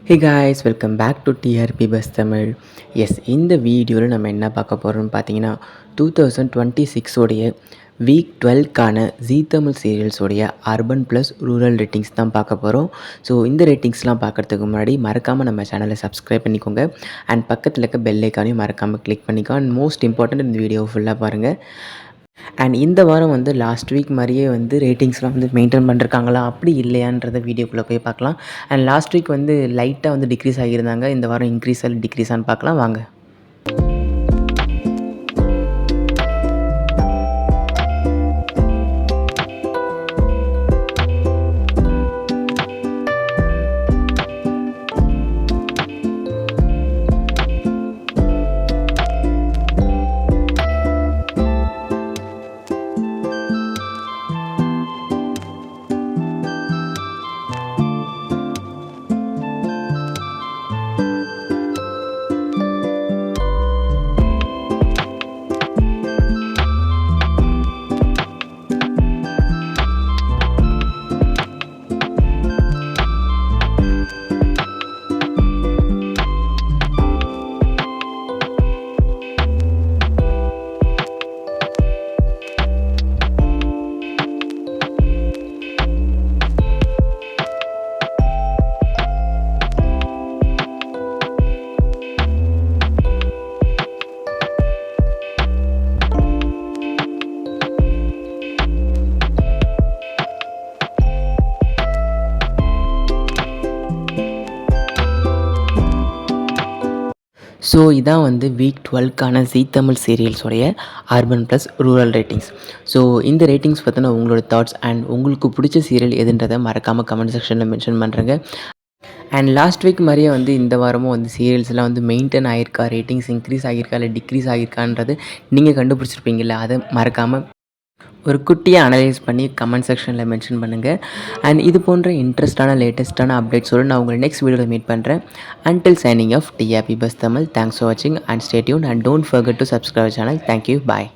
Hey guys, welcome back to TRP Bus Tamil. Yes இந்த வீடியோவில் நம்ம என்ன பார்க்க போகிறோம்னு பார்த்தீங்கன்னா 2026 உடைய வீக் 12க்கான ஜீ தமிழ் சீரியல்ஸோடைய அர்பன் ப்ளஸ் ரூரல் ரேட்டிங்ஸ் தான் பார்க்க போகிறோம். ஸோ இந்த ரேட்டிங்ஸ்லாம் பார்க்குறதுக்கு முன்னாடி மறக்காமல் நம்ம சேனலை சப்ஸ்கிரைப் பண்ணிக்கோங்க. அண்ட் பக்கத்தில் இருக்க பெல் ஐக்கானையும் மறக்காமல் கிளிக் பண்ணிக்கோ. அண்ட் மோஸ்ட் இம்பார்ட்டன்ட் இந்த வீடியோ ஃபுல்லாக பாருங்கள். அண்ட் இந்த வாரம் வந்து லாஸ்ட் வீக் மாதிரியே வந்து ரேட்டிங்ஸ்லாம் வந்து மெயின்டைன் பண்ணிருக்காங்களா அப்படி இல்லையான்றத வீடியோக்குள்ளே போய் பார்க்கலாம். அண்ட் லாஸ்ட் வீக் வந்து லைட்டாக வந்து டிக்ரீஸ் ஆகியிருந்தாங்க. இந்த வாரம் இன்க்ரீஸ் ஆகி டிக்ரீஸான்னு பார்க்கலாம் வாங்க. ஸோ இதான் வந்து வீக் 12க்கான ஜீ தமிழ் சீரியல்ஸோடைய urban plus rural ratings. So இந்த ரேட்டிங்ஸ் பற்றின உங்களோட தாட்ஸ் அண்ட் உங்களுக்கு பிடிச்ச சீரியல் எதுன்றதை மறக்காமல் கமெண்ட் செக்ஷனில் மென்ஷன் பண்ணுறேங்க. அண்ட் லாஸ்ட் வீக் மாதிரியே வந்து இந்த வாரமும் வந்து சீரியல்ஸ்லாம் வந்து மெயின்டைன் ஆகிருக்கா, ரேட்டிங்ஸ் இன்க்ரீஸ் ஆகியிருக்கா இல்லை டிக்ரீஸ் ஆகியிருக்கான்றது நீங்கள் கண்டுபிடிச்சிருப்பீங்கள்ல, அதை மறக்காமல் ஒரு குட்டியாக அனலைஸ் பண்ணி கமெண்ட் செக்ஷனில் மென்ஷன் பண்ணுங்கள். அண்ட் இது போன்ற இன்ட்ரெஸ்டான லேட்டஸ்ட்டான அப்டேட்ஸோடு நான் உங்களை நெக்ஸ்ட் வீடியோவில் மீட் பண்ணுறேன். Until signing off TRP bus Tamil. Thanks for வாட்சிங் and stay tuned and don't forget to subscribe channel. Thank you, bye.